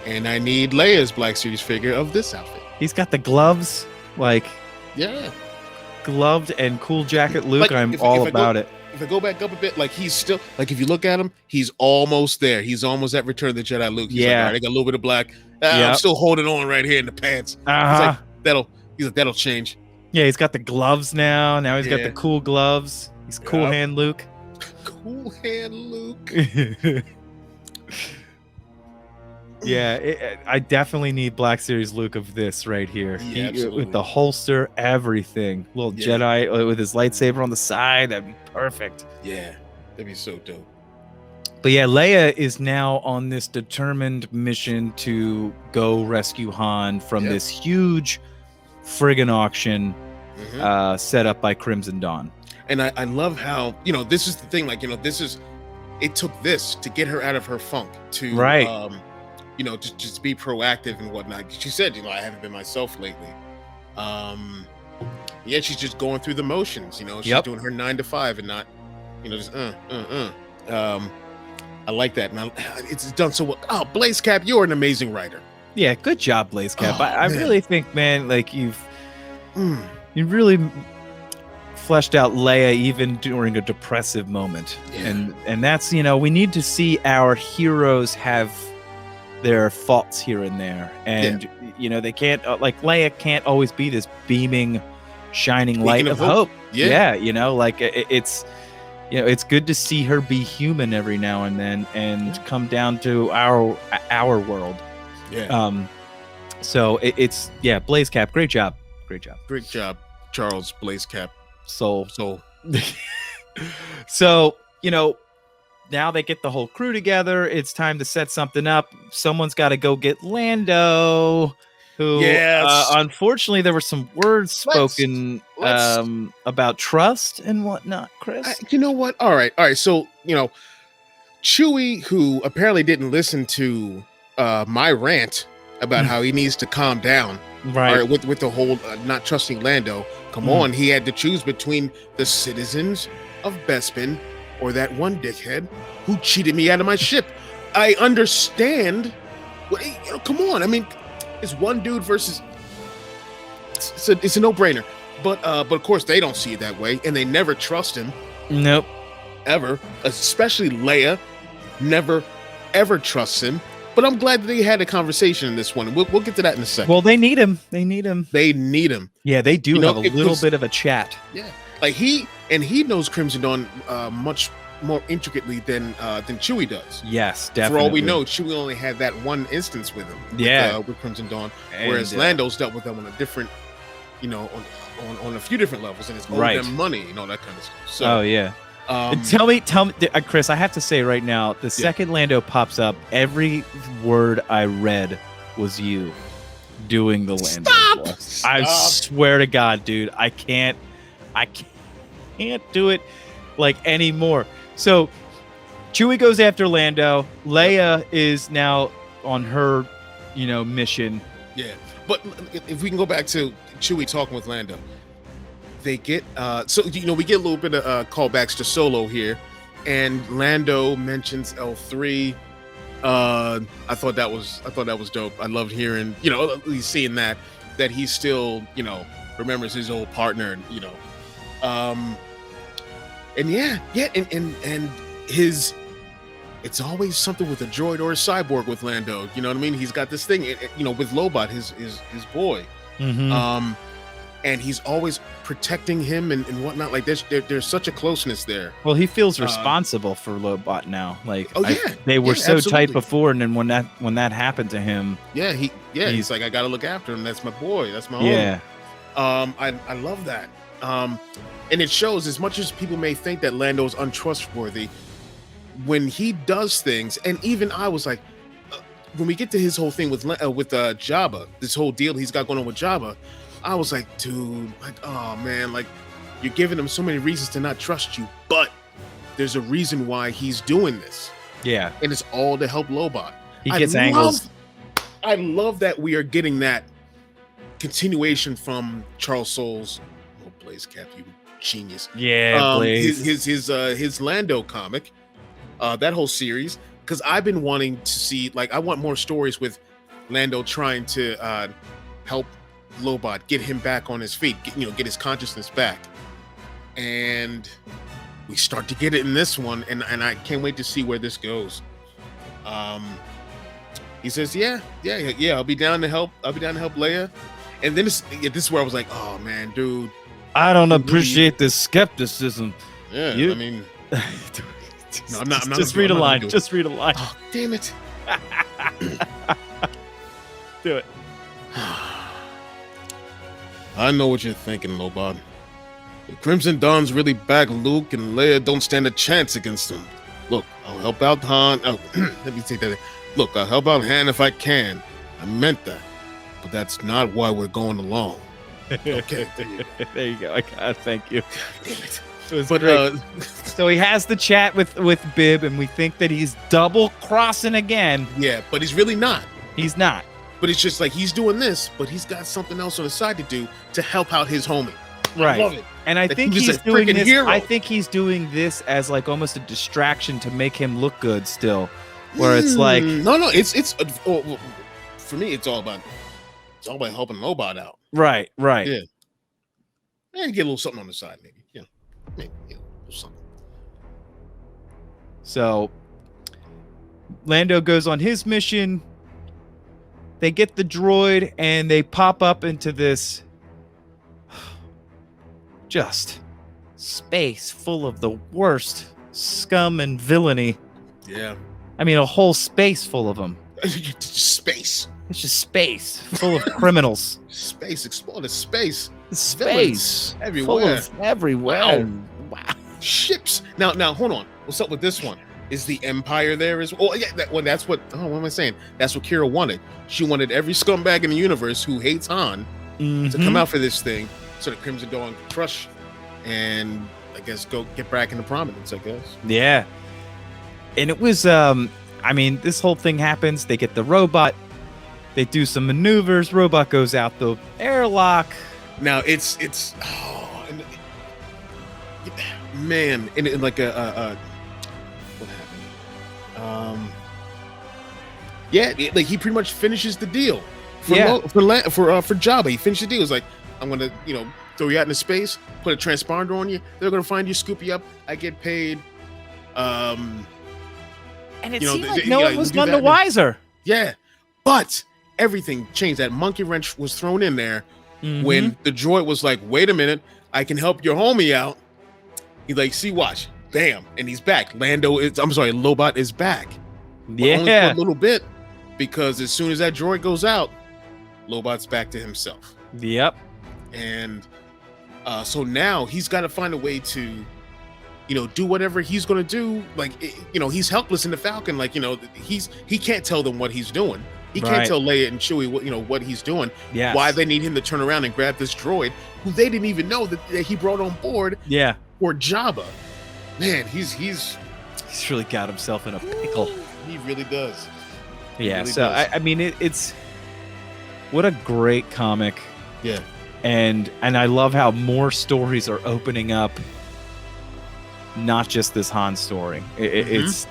And I need Leia's Black Series figure of this outfit. He's got the gloves, yeah, gloved and cool jacket Luke. I'm all about it. If I go back up a bit, he's still if you look at him, he's almost there. He's almost at Return of the Jedi Luke. He's all right, I got a little bit of black. I'm still holding on right here in the pants. That'll change. Yeah, he's got the gloves now. Now he's got the cool gloves. He's cool hand Luke. Cool hand Luke. Yeah, I definitely need Black Series Luke of this right here. Yeah, with the holster, everything. Little Jedi with his lightsaber on the side. That'd be perfect. Yeah, that'd be so dope. But yeah, Leia is now on this determined mission to go rescue Han from this huge friggin' auction set up by Crimson Dawn. And I love how, this is the thing, it took this to get her out of her funk to, to just be proactive and whatnot. She said, I haven't been myself lately. She's just going through the motions, she's doing her 9 to 5 and not, just, I like that. And it's done so well. Oh, Blaze Cap, you're an amazing writer. Yeah, good job, Blaze Cap. I really think, man, you really fleshed out Leia even during a depressive moment. Yeah. And that's, we need to see our heroes have their faults here and there. And, they can't, Leia can't always be this beaming, shining light of hope. Yeah. It's good to see her be human every now and then and come down to our world. Yeah. So it's Blaze Cap, great job, Charles Blaze Cap Soule. So now they get the whole crew together. It's time to set something up. Someone's got to go get Lando. Who unfortunately there were some words spoken about trust and whatnot, Chris. You know what? All right. So Chewie, who apparently didn't listen to my rant about how he needs to calm down, right? With the whole not trusting Lando. Come on, he had to choose between the citizens of Bespin or that one dickhead who cheated me out of my ship. I understand. Come on. I mean, it's one dude versus. It's a no-brainer. But of course they don't see it that way, and they never trust him. Nope. Ever, especially Leia, never ever trusts him. But I'm glad that they had a conversation in this one. We'll get to that in a second. Well, they need him. They need him. Yeah, they do have a little bit of a chat. Yeah, he knows Crimson Dawn much more intricately than Chewie does. Yes, definitely. For all we know, Chewie only had that one instance with him. With Crimson Dawn, whereas Lando's dealt with them on a different, on a few different levels, and it's owed them money, that kind of stuff. So, tell me, Chris, I have to say right now, the second Lando pops up, every word I read was you doing the Lando voice. I swear to God, dude, I can't do it anymore. So Chewie goes after Lando. Leia is now on her, mission. Yeah, but if we can go back to Chewie talking with Lando. They get we get a little bit of callbacks to Solo here, and Lando mentions L3. I thought that was dope. I loved hearing, at least seeing that he still, remembers his old partner, and and his, it's always something with a droid or a cyborg with Lando. You know what I mean? He's got this thing, with Lobot, his boy. Mm-hmm. And he's always protecting him and whatnot. There's such a closeness there. Well, he feels responsible for Lobot now. They were so tight before, and then when that happened to him, he's like, I gotta look after him. That's my boy. That's my home. I love that. And it shows, as much as people may think that Lando's untrustworthy, when he does things, and even I was like, when we get to his whole thing with Jabba, this whole deal he's got going on with Jabba, I was like, dude, oh man, you're giving him so many reasons to not trust you, but there's a reason why he's doing this. Yeah. And it's all to help Lobot. He gets angles. I love that we are getting that continuation from Charles Soule's Blaze Cap, you genius. Yeah, Blaze. His Lando comic, that whole series, because I've been wanting to see, like, I want more stories with Lando trying to help Lobot, get him back on his feet, get his consciousness back. And we start to get it in this one, and I can't wait to see where this goes. He says, yeah, I'll be down to help Leia. And then this is where I was like, oh man, dude, I don't appreciate this skepticism. Yeah, I mean, no, I'm not. Just read a line. Just read a line. Oh, damn it. Do it. I know what you're thinking, Lobot. The Crimson Dawn's really back Luke, and Leia don't stand a chance against them. Look, I'll help out Han. Oh, let me take that. Look, I'll help out Han if I can. I meant that. But that's not why we're going along. Okay. There you go. Thank you. Damn it. It was great. So he has the chat with Bib, and we think that he's double crossing again. Yeah, but he's really not. He's not. But it's just like he's doing this, but he's got something else on the side to do to help out his homie. Right. I love it. And I think he's a doing freaking this. hero. I think he's doing this as like almost a distraction to make him look good still. Where it's like no, it's for me, it's all about helping Lobot out. Right. Yeah. And get a little something on the side, maybe. Yeah. Maybe a little something. So Lando goes on his mission. They get the droid and they pop up into this just space full of the worst scum and villainy. Yeah. I mean, a whole space full of them. Space. It's just space full of criminals. Space, exploded space. Space everywhere. Everywhere. Wow. Ships. Now, hold on. What's up with this one? Is the Empire there as well? Oh, yeah, that's what. Oh, what am I saying? That's what Kira wanted. She wanted every scumbag in the universe who hates Han to come out for this thing, so the Crimson Dawn can crush, and I guess go get back into prominence. I guess. Yeah. And it was. I mean, this whole thing happens. They get the robot. They do some maneuvers. Robot goes out the airlock. Now it's man, in like a what happened? Like he pretty much finishes the deal for Jabba. He finished the deal. It's like, I'm gonna throw you out into space, put a transponder on you. They're gonna find you, scoop you up. I get paid. And it seemed like no one was none the wiser. Yeah, but everything changed. That monkey wrench was thrown in there when the droid was like, "Wait a minute, I can help your homie out." He's like, "See, watch." Bam, and he's back. Lobot is back. Yeah, only for a little bit, because as soon as that droid goes out, Lobot's back to himself. Yep. And so now he's got to find a way to, do whatever he's gonna do. Like, he's helpless in the Falcon. Like, he can't tell them what he's doing. He can't tell Leia and Chewie what he's doing. Yeah. Why they need him to turn around and grab this droid, who they didn't even know that he brought on board. Yeah. For Jabba. Man, he's really got himself in a pickle. He really does. Yeah. Really does. I mean, it's what a great comic. Yeah. And I love how more stories are opening up. Not just this Han story. It's.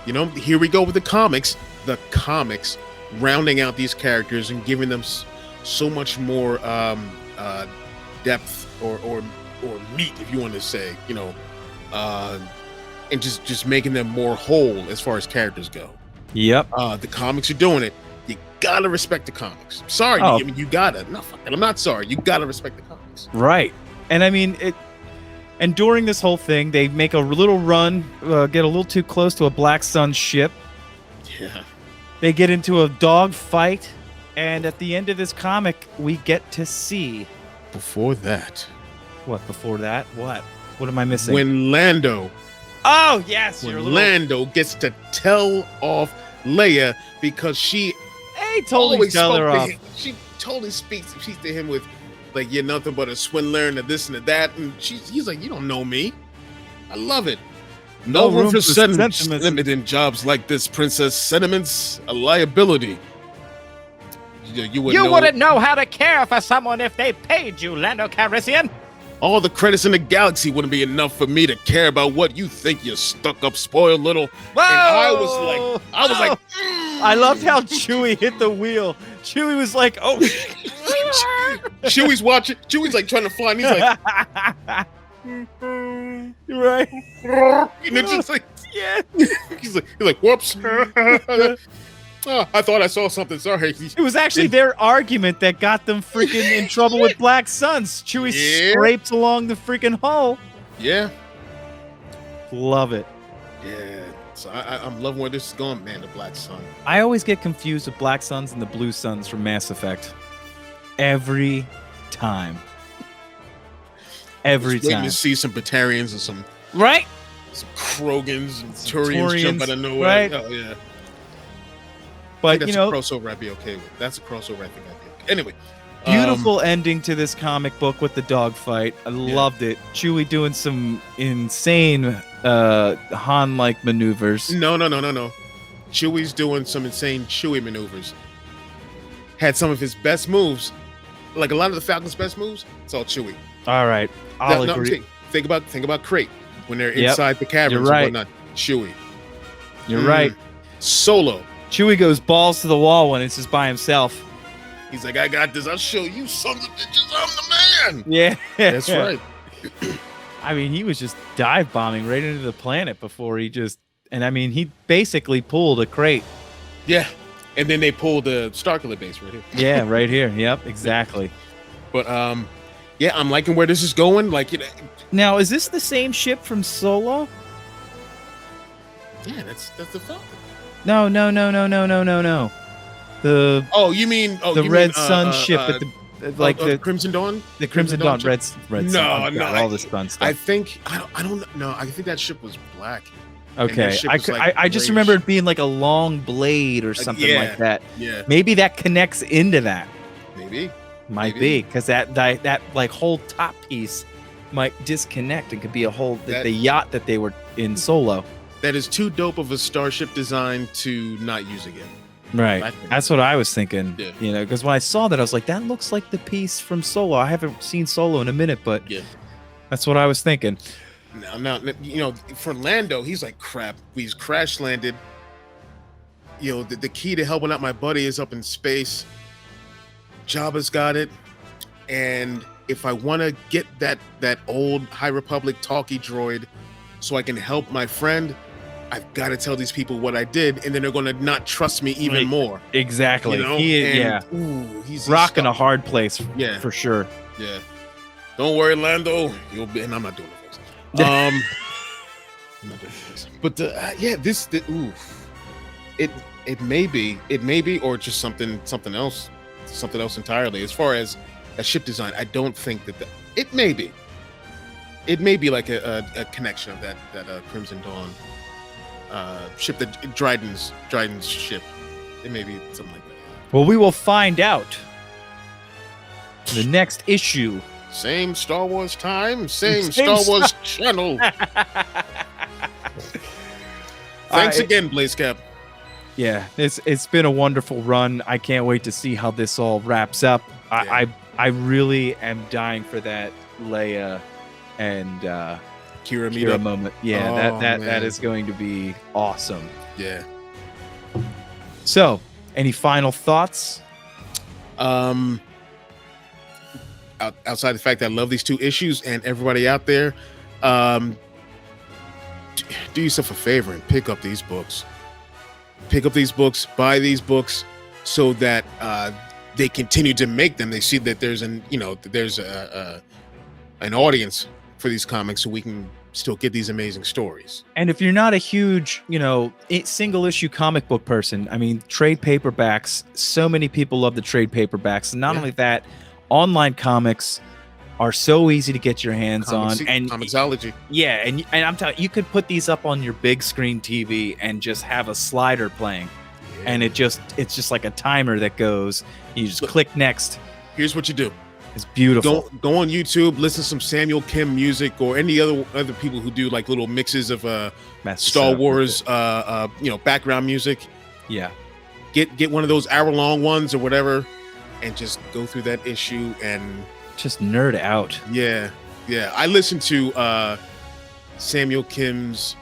Here we go with the comics. The comics rounding out these characters and giving them so much more depth or meat, if you want to say, and just making them more whole as far as characters go. Yep. The comics are doing it. You gotta respect the comics. Sorry, I mean, you gotta. No, fuck it. I'm not sorry. You gotta respect the comics. Right. And I mean it. And during this whole thing, they make a little run, get a little too close to a Black Sun ship. Yeah. They get into a dog fight, and at the end of this comic, we get to see. Before that. What? Before that? What? What am I missing? When Lando. Oh yes. Lando gets to tell off Leia because she. Hey, totally tell her off. She totally speaks to him with, like, you're nothing but a swindler and a this and a that, and he's like, you don't know me. I love it. No room for sentiment in jobs like this, Princess. Sentiment's a liability. You wouldn't know how to care for someone if they paid you, Lando Calrissian. All the credits in the galaxy wouldn't be enough for me to care about what you think, you stuck-up, spoiled little. Whoa! And I was like, I loved how Chewie hit the wheel. Chewie was like, oh. Chewie's watching. Chewie's like trying to fly, and he's like, you're right. And it's just like, Yeah. he's like, whoops. Oh, I thought I saw something. Sorry. It was actually their argument that got them freaking in trouble with Black Suns. Chewie scrapes along the freaking hull. Yeah. Love it. Yeah. So I'm loving where this is going, man. The Black Sun. I always get confused with Black Suns and the Blue Suns from Mass Effect. Every time. Every waiting time. to see some Batarians and some Krogans and Turians jump out of nowhere. Right? Oh, yeah. But, that's a crossover I'd be okay with. That's a crossover I think I'd be okay. Anyway. Beautiful ending to this comic book with the dogfight. I loved it. Chewie doing some insane Han-like maneuvers. No. Chewie's doing some insane Chewie maneuvers. Had some of his best moves. Like a lot of the Falcon's best moves, it's all Chewie. All right. I'll agree. Think about Crate when they're inside the caverns. You're right. And whatnot. Chewie. You're right. Solo. Chewie goes balls to the wall when it's just by himself. He's like, I got this. I'll show you sons of bitches. I'm the man. Yeah. That's right. I mean, he was just dive bombing right into the planet before he he basically pulled a Crate. Yeah. And then they pulled the Starkiller base right here. Yeah, right here. Yep, exactly. But yeah, I'm liking where this is going. Like, now, is this the same ship from Solo? Yeah, that's the Falcon. No. You mean the Red Sun ship at the Crimson Dawn? The Crimson Dawn Red Sun. All this fun stuff. I think I don't know. I think that ship was black. Okay, I just remember it being like a long blade or something like that. Yeah, maybe that connects into that. Might be because that like whole top piece might disconnect and could be a whole the yacht that they were in Solo. That is too dope of a starship design to not use again. Right, that's what I was thinking. Yeah. Because when I saw that, I was like, that looks like the piece from Solo. I haven't seen Solo in a minute, but that's what I was thinking. Now, for Lando, he's like, crap. He's crash landed. The key to helping out my buddy is up in space. Jabba's got it, and if I want to get that old High Republic talkie droid, so I can help my friend, I've got to tell these people what I did, and then they're going to not trust me even more. Exactly. He's rocking a hard place. Yeah, for sure. Yeah. Don't worry, Lando. You'll be, and I'm not doing it. I'm not doing this. But it may be, or just something else entirely. As far as a ship design, I don't think that it may be. It may be like a connection of that Crimson Dawn ship, that Dryden's ship. It may be something like that. Well, we will find out. The next issue. Same Star Wars time, same Star Wars channel. Thanks again, Blazecap. Yeah, it's been a wonderful run. I can't wait to see how this all wraps up. Yeah. I really am dying for that Leia and Kira moment. Yeah, that is going to be awesome. Yeah. So, any final thoughts? Outside the fact that I love these two issues, and everybody out there, do yourself a favor and pick up these books. Buy these books, so that they continue to make them. They see that there's an audience for these comics, so we can still get these amazing stories. And if you're not a huge, single issue comic book person, I mean, trade paperbacks, so many people love the trade paperbacks. And not only that, online comics are so easy to get your hands on. And Comixology. Yeah, and I'm telling you, you could put these up on your big screen TV and just have a slider playing. Yeah. And it's just like a timer that goes. You just click next. Here's what you do. It's beautiful. Go on YouTube, listen to some Samuel Kim music or any other people who do like little mixes of Star Wars background music. Yeah. Get one of those hour-long ones or whatever and just go through that issue and just nerd out. Yeah. I listened to Samuel Kim's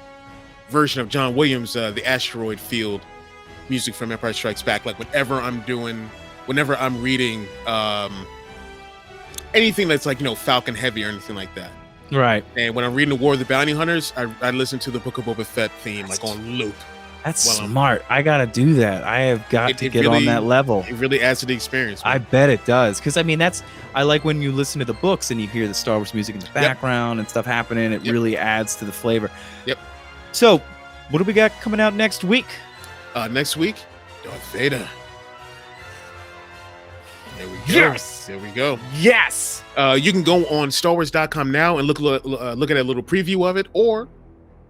version of John Williams' The Asteroid Field music from Empire Strikes Back. Like whenever I'm reading anything that's like, Falcon heavy or anything like that. Right. And when I'm reading the War of the Bounty Hunters, I listen to the Book of Boba Fett theme like on loop. That's smart. I gotta do that. I have got to get on that level. It really adds to the experience, man. I bet it does. Because I mean, I like when you listen to the books and you hear the Star Wars music in the background and stuff happening. It really adds to the flavor. Yep. So, what do we got coming out next week? Next week, Darth Vader. There we go. Yes. There we go. Yes. You can go on StarWars.com now and look at a little preview of it, or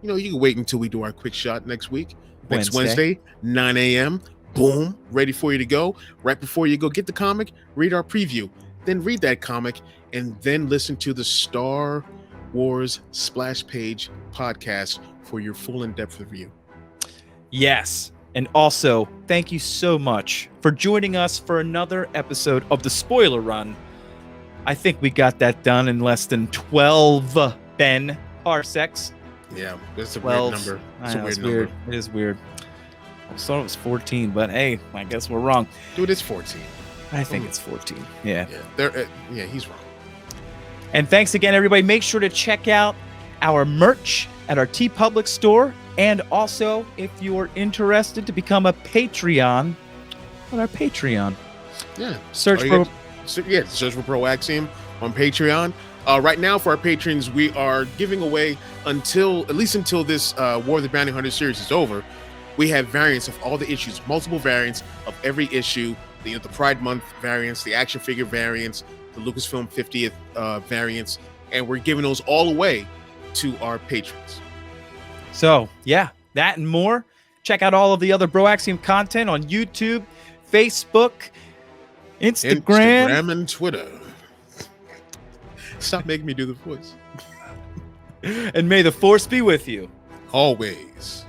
you can wait until we do our quick shot next week. Next Wednesday, 9 a.m. Boom, ready for you to go. Right before you go get the comic, read our preview. Then read that comic, and then listen to the Star Wars Splash Page podcast for your full in-depth review. Yes. And also, thank you so much for joining us for another episode of the Spoiler Run. I think we got that done in less than 12 Ben parsecs. Yeah, that's a weird number. It's a weird number. It is weird. I thought it was 14, but hey, I guess we're wrong. Dude, it's 14. I think it's 14. Yeah. Yeah, he's wrong. And thanks again, everybody. Make sure to check out our merch at our TeePublic store. And also, if you're interested to become a Patreon, on our Patreon. Yeah. Search for BROAXIUM on Patreon. Right now, for our patrons, we are giving away until this War of the Bounty Hunter series is over. We have variants of all the issues, multiple variants of every issue. The Pride Month variants, the action figure variants, the Lucasfilm 50th variants, and we're giving those all away to our patrons. So, yeah, that and more. Check out all of the other BROAXIUM content on YouTube, Facebook, Instagram and Twitter. Stop making me do the voice. And may the Force be with you. Always.